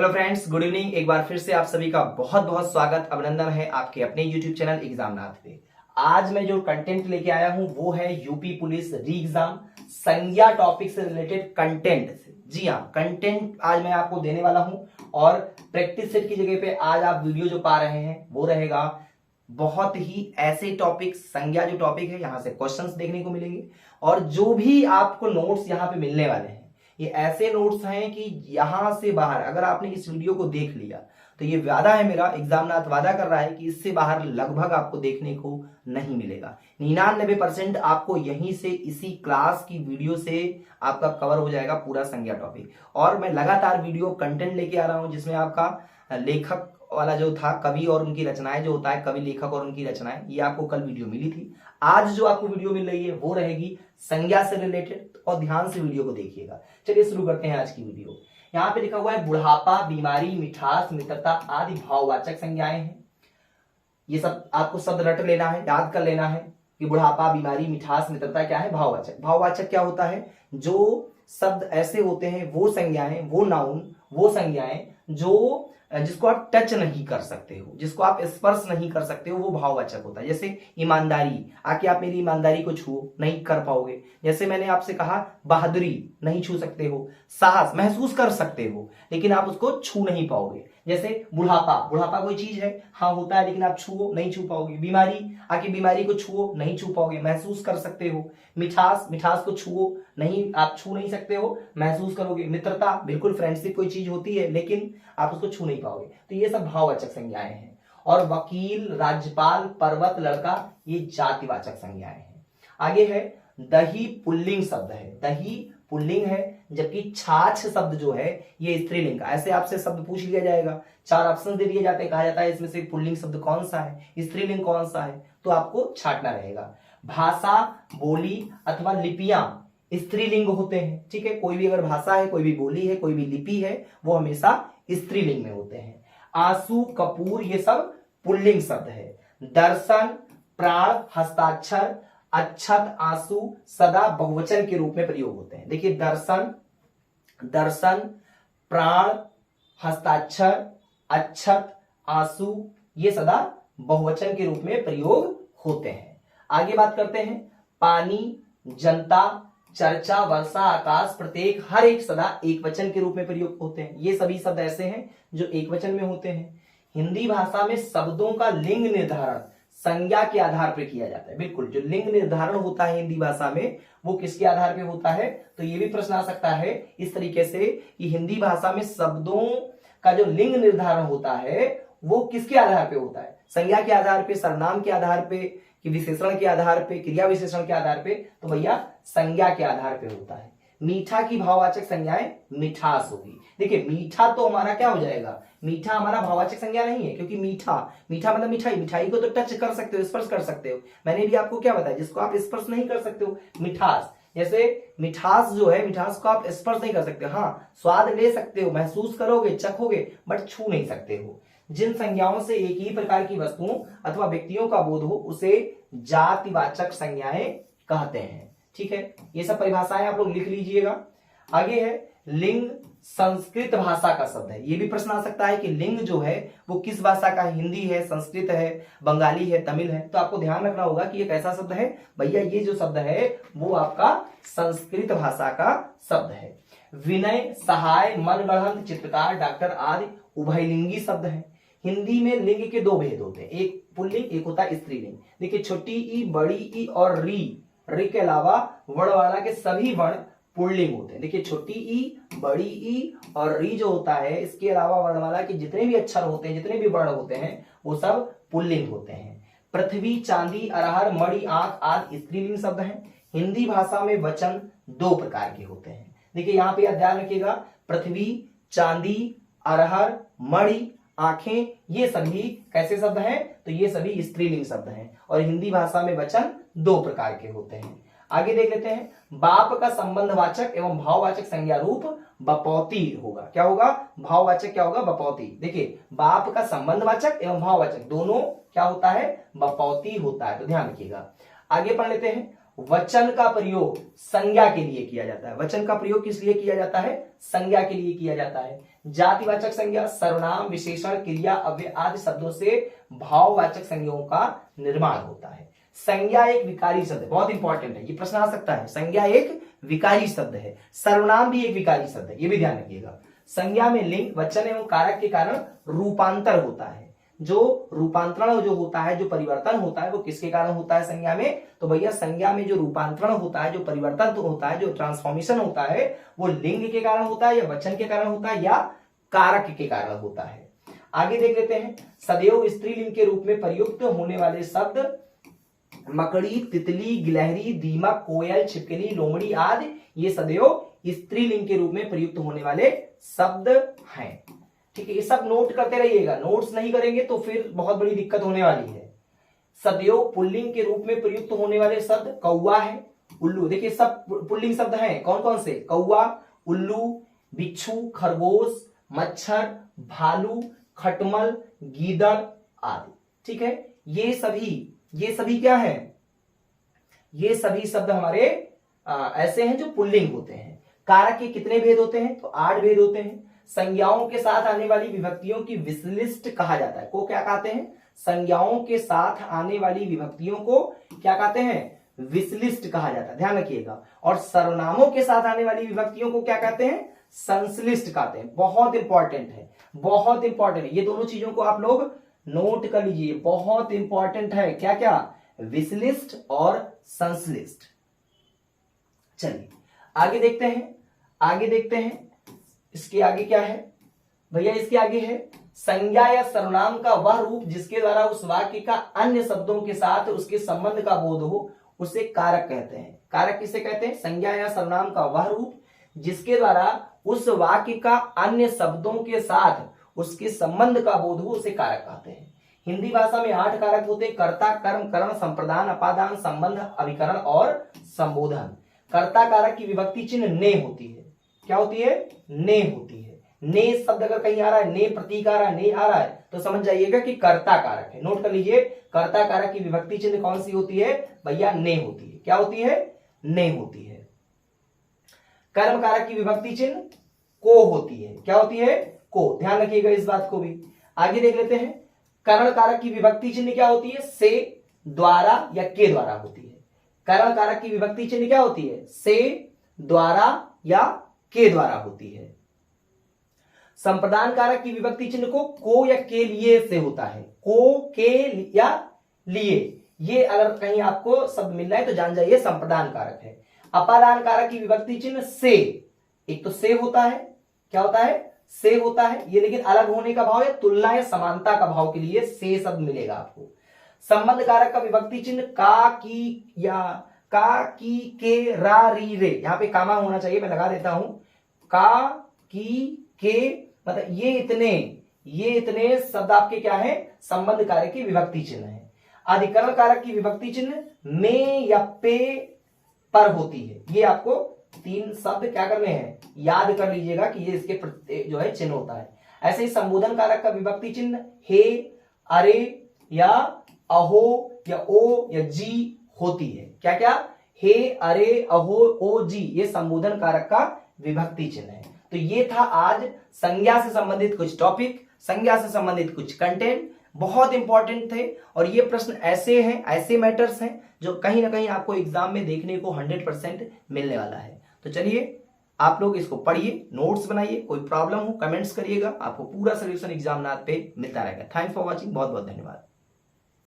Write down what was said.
Hello friends, good evening. एक बार फिर से आप सभी का बहुत बहुत स्वागत, अभिनंदन है आपके अपने यूट्यूब चैनल एग्जामनाथ पे। आज मैं जो कंटेंट लेके आया हूं वो है यूपी पुलिस री एग्जाम संज्ञा टॉपिक से रिलेटेड कंटेंट। जी हाँ, कंटेंट आज मैं आपको देने वाला हूं और प्रैक्टिस सेट की जगह पे आज आप वीडियो जो पा रहे हैं वो रहेगा बहुत ही ऐसे टॉपिक। संज्ञा जो टॉपिक है यहाँ से क्वेश्चंस देखने को मिलेंगे और जो भी आपको नोट्स यहाँ पे मिलने वाले हैं ये ऐसे नोट्स हैं कि यहां से बाहर अगर आपने इस वीडियो को देख लिया तो ये वादा है मेरा, एग्जामनाथ वादा कर रहा है कि इससे बाहर लगभग आपको देखने को नहीं मिलेगा। 99% आपको यहीं से इसी क्लास की वीडियो से आपका कवर हो जाएगा पूरा संज्ञा टॉपिक। और मैं लगातार वीडियो कंटेंट लेके आ रहा हूं जिसमें आपका लेखक वाला जो था, कवि और उनकी रचनाएं जो होता है, कवि लेखक और उनकी रचनाएं, ये आपको कल वीडियो मिली थी। आज जो आपको वीडियो मिल रही है वो रहेगी संज्ञा से रिलेटेड और ध्यान से वीडियो को देखिएगा। चलिए शुरू करते हैं आज की वीडियो। यहाँ पे लिखा हुआ है बुढ़ापा, बीमारी, मिठास, मित्रता आदि भाववाचक संज्ञाएं हैं। ये सब आपको शब्द रट लेना है, याद कर लेना है कि बुढ़ापा, बीमारी, मिठास, मित्रता क्या है? भाववाचक। भाववाचक क्या होता है? जो शब्द ऐसे होते हैं वो संज्ञाएं, वो नाउन, वो संज्ञाएं जो जिसको आप टच नहीं कर सकते हो, जिसको आप स्पर्श नहीं कर सकते हो, वो भाववाचक होता है। जैसे ईमानदारी, आके आप मेरी ईमानदारी को छुओ, नहीं कर पाओगे। जैसे मैंने आपसे कहा बहादुरी, नहीं छू सकते हो। साहस महसूस कर सकते हो लेकिन आप उसको छू नहीं पाओगे। जैसे बुढ़ापा, बुढ़ापा कोई चीज है, हाँ होता है लेकिन आप छुओ नहीं छू पाओगे। बीमारी, आके बीमारी को छुओ नहीं छू पाओगे, महसूस कर सकते हो। मिठास, मिठास को छुओ नहीं, आप छू नहीं सकते हो, महसूस करोगे। मित्रता, बिल्कुल फ्रेंडशिप कोई चीज होती है लेकिन आप उसको छू नहीं पाओगे। तो ये सब भाववाचक संज्ञाएं हैं। और वकील, राज्यपाल, पर्वत, लड़का, ये जातिवाचक संज्ञाएं हैं। आगे है दही, पुल्लिंग शब्द है। दही पुल्लिंग है जबकि छाछ शब्द जो है ये स्त्रीलिंग का। ऐसे आपसे शब्द पूछ लिया जाएगा, 4 ऑप्शन दे दिए जाते हैं, कहा जाता है इसमें से पुल्लिंग शब्द कौन सा है, स्त्रीलिंग कौन सा है, तो आपको छांटना रहेगा। भाषा, बोली अथवा लिपियां स्त्रीलिंग होते हैं। ठीक है, कोई भी अगर भाषा है, कोई भी बोली है, कोई भी लिपि है, वो हमेशा स्त्रीलिंग में होते हैं। आंसू, कपूर, ये सब पुल्लिंग शब्द है। दर्शन, प्राण, हस्ताक्षर, अक्षत, आंसू सदा बहुवचन के रूप में प्रयोग होते हैं। देखिए दर्शन, दर्शन, प्राण, हस्ताक्षर, अक्षत, आंसू, ये सदा बहुवचन के रूप में प्रयोग होते हैं। आगे बात करते हैं पानी, जनता, चर्चा, वर्षा, आकाश, प्रत्येक, हर एक सदा एक वचन के रूप में प्रयोग होते हैं। ये सभी शब्द ऐसे हैं जो एक वचन में होते हैं। हिंदी भाषा में शब्दों का लिंग निर्धारण संज्ञा के आधार पर किया जाता है। बिल्कुल, जो लिंग निर्धारण होता है हिंदी भाषा में वो किसके आधार पर होता है? तो ये भी प्रश्न आ सकता है इस तरीके से कि हिंदी भाषा में शब्दों का जो लिंग निर्धारण होता है वो किसके आधार पर होता है? संज्ञा के आधार पर, सर्वनाम के आधार पर, कि विशेषण के आधार पे, क्रिया विशेषण के आधार पे? तो भैया संज्ञा के आधार पे होता है। मीठा की भाववाचक संज्ञाएं मिठास होगी। देखिए मीठा तो हमारा क्या हो जाएगा? मीठा हमारा भाववाचक संज्ञा नहीं है क्योंकि मीठा, मीठा मतलब मिठाई, मिठाई को तो टच कर सकते हो, स्पर्श कर सकते हो। मैंने भी आपको क्या बताया, जिसको आप स्पर्श नहीं कर सकते हो, मिठास। जैसे मिठास जो है, मिठास को आप स्पर्श नहीं कर सकते, हाँ स्वाद ले सकते हो, महसूस करोगे, चखोगे, बट छू नहीं सकते हो। जिन संज्ञाओं से एक ही प्रकार की वस्तुओं अथवा व्यक्तियों का बोध हो उसे जातिवाचक संज्ञाएं कहते हैं। ठीक है, ये सब परिभाषाएं आप लोग लिख लीजिएगा। आगे है लिंग, संस्कृत भाषा का शब्द है। ये भी प्रश्न आ सकता है कि लिंग जो है वो किस भाषा का? हिंदी है, संस्कृत है, बंगाली है, तमिल है। तो आपको ध्यान रखना होगा कि ये कैसा शब्द है भैया? ये जो शब्द है वो आपका संस्कृत भाषा का शब्द है। विनय, सहाय, मनगढ़ंत, चित्रकार, डॉक्टर आदि उभयलिंगी शब्द है। हिंदी में लिंग के 2 भेद होते हैं, एक पुल्लिंग, एक होता है स्त्रीलिंग। देखिए छोटी ई, बड़ी ई और री, री के अलावा वर्णमाला के सभी वर्ण पुल्लिंग होते हैं। देखिए छोटी ई, बड़ी ई और री जो होता है, इसके अलावा वर्णमाला के जितने भी अक्षर होते हैं, जितने भी वर्ण होते हैं, वो सब पुल्लिंग होते हैं। पृथ्वी, चांदी, अरहर, मणि, आंख आदि स्त्रीलिंग शब्द हैं। हिंदी भाषा में वचन 2 प्रकार के होते हैं। देखिए यहाँ पे ध्यान रखिएगा, पृथ्वी, चांदी, अरहर, मणि, आंखें, ये सभी कैसे शब्द हैं? तो ये सभी स्त्रीलिंग शब्द हैं और हिंदी भाषा में वचन 2 प्रकार के होते हैं। आगे देख लेते हैं, बाप का संबंधवाचक एवं भाववाचक संज्ञा रूप बपौती होगा। क्या होगा? भाववाचक क्या होगा? बपौती। देखिए बाप का संबंधवाचक एवं भाववाचक दोनों क्या होता है? बपौती होता है, तो ध्यान रखिएगा। आगे पढ़ लेते हैं, वचन का प्रयोग संज्ञा के लिए किया जाता है। वचन का प्रयोग किस लिए किया जाता है? संज्ञा के लिए किया जाता है। जातिवाचक संज्ञा, सर्वनाम, विशेषण, क्रिया, अव्यय आदि शब्दों से भाववाचक संज्ञाओं का निर्माण होता है। संज्ञा एक विकारी शब्द है, बहुत इंपॉर्टेंट है, ये प्रश्न आ सकता है। संज्ञा एक विकारी शब्द है, सर्वनाम भी एक विकारी शब्द है, ये भी ध्यान रखिएगा। संज्ञा में लिंग, वचन एवं कारक के कारण रूपांतर होता है। जो रूपांतरण जो होता है, जो परिवर्तन होता है, वो किसके कारण होता है संज्ञा में? तो भैया संज्ञा में जो रूपांतरण होता है, जो परिवर्तन होता है, जो ट्रांसफॉर्मेशन होता है, वो लिंग के कारण होता है या वचन के कारण होता है या कारक के कारण होता है। आगे देख लेते हैं। सदैव स्त्रीलिंग के रूप में प्रयुक्त होने वाले शब्द मकड़ी, तितली, गिलहरी, दीमक, कोयल, छिपकली, लोमड़ी आदि ये सदैव स्त्रीलिंग के रूप में प्रयुक्त होने वाले शब्द हैं। ठीक है, ये सब नोट करते रहिएगा, नोट्स नहीं करेंगे तो फिर बहुत बड़ी दिक्कत होने वाली है। सदैव पुल्लिंग के रूप में प्रयुक्त होने वाले शब्द कौवा है, उल्लू। देखिए सब पुल्लिंग शब्द हैं, कौन कौन से? कौवा, उल्लू, बिच्छू, खरगोश, मच्छर, भालू, खटमल, गीदड़ आदि। ठीक है, ये सभी क्या है? ये सभी शब्द हमारे ऐसे हैं जो पुल्लिंग होते हैं। कारक के कितने भेद होते हैं? तो 8 भेद होते हैं। संज्ञाओं के साथ आने वाली विभक्तियों की विशिष्ट कहा जाता है। को क्या कहते हैं? संज्ञाओं के साथ आने वाली विभक्तियों को क्या कहते हैं? विशिष्ट कहा जाता है, ध्यान रखिएगा। और सर्वनामों के साथ आने वाली विभक्तियों को क्या कहते हैं? संश्लिष्ट कहते हैं। बहुत इंपॉर्टेंट है, बहुत इंपॉर्टेंट है, ये दोनों चीजों को आप लोग नोट कर लीजिए, बहुत इंपॉर्टेंट है। क्या क्या? विशिष्ट और संश्लिष्ट। चलिए आगे देखते हैं, आगे देखते हैं। इसके आगे क्या है भैया? इसके आगे है संज्ञा या सर्वनाम का वह रूप जिसके द्वारा उस वाक्य का अन्य शब्दों के साथ उसके संबंध का बोध हो, उसे कारक कहते हैं। कारक किसे कहते हैं? संज्ञा या सर्वनाम का वह रूप जिसके द्वारा उस वाक्य का अन्य शब्दों के साथ उसके संबंध का बोध हो, उसे कारक कहते हैं। हिंदी भाषा में 8 कारक होते हैं: कर्ता, कर्म, करण, संप्रदान, अपादान, संबंध, अभिकरण और संबोधन। कर्ता कारक की विभक्ति चिन्ह ने होती है। क्या होती है? ने होती है। ने शब्द अगर कहीं आ रहा है, ने प्रतीक आ रहा है, ने आ रहा है, तो समझ जाइएगा कि कर्ता कारक है। नोट कर लीजिए, कर्ता कारक की विभक्ति चिन्ह कौन सी होती है? भैया ने होती है। क्या होती है? ने होती है। कर्म कारक की विभक्ति चिन्ह को होती है। क्या होती है? को। ध्यान रखिएगा इस बात को भी। आगे देख लेते हैं। करण कारक की विभक्ति चिन्ह क्या होती है? से, द्वारा या के द्वारा होती है। करण कारक की विभक्ति चिन्ह क्या होती है? से, द्वारा या के द्वारा होती है। संप्रदान कारक की विभक्ति चिन्ह को या के लिए से होता है। को, के या लिए, ये अगर कहीं आपको शब्द मिल रहा है तो जान जाइए संप्रदान कारक है। अपादान कारक की विभक्ति चिन्ह से, एक तो से होता है, क्या होता है? से होता है, ये लेकिन अलग होने का भाव या तुलना या समानता का भाव के लिए से शब्द मिलेगा आपको। संबंध कारक का विभक्ति चिन्ह का, की या का, की, के, रा, री, रे, यहां पे कामा होना चाहिए, मैं लगा देता हूं। का, की, के, मतलब ये इतने शब्द आपके क्या है? संबंध कारक की विभक्ति चिन्ह है। अधिकरण कारक की विभक्ति चिन्ह में या पे पर होती है। ये आपको 3 शब्द क्या करने हैं? याद कर लीजिएगा कि ये इसके जो है चिन्ह होता है। ऐसे ही संबोधन कारक का विभक्ति चिन्ह हे, अरे या अहो या ओ या जी होती है। क्या क्या? हे, अरे, अहो, ओ, जी, ये संबोधन कारक का विभक्ति चिन्ह है। तो ये था आज संज्ञा से संबंधित कुछ टॉपिक, संज्ञा से संबंधित कुछ कंटेंट, बहुत इंपॉर्टेंट थे। और ये प्रश्न ऐसे हैं, ऐसे मैटर्स हैं जो कहीं ना कहीं आपको एग्जाम में देखने को 100% मिलने वाला है। तो चलिए आप लोग इसको पढ़िए, नोट्स बनाइए, कोई प्रॉब्लम हो कमेंट्स करिएगा, आपको पूरा सोल्यूशन एग्जाम पे मिलता रहेगा। थैंक्स फॉर वॉचिंग, बहुत बहुत धन्यवाद।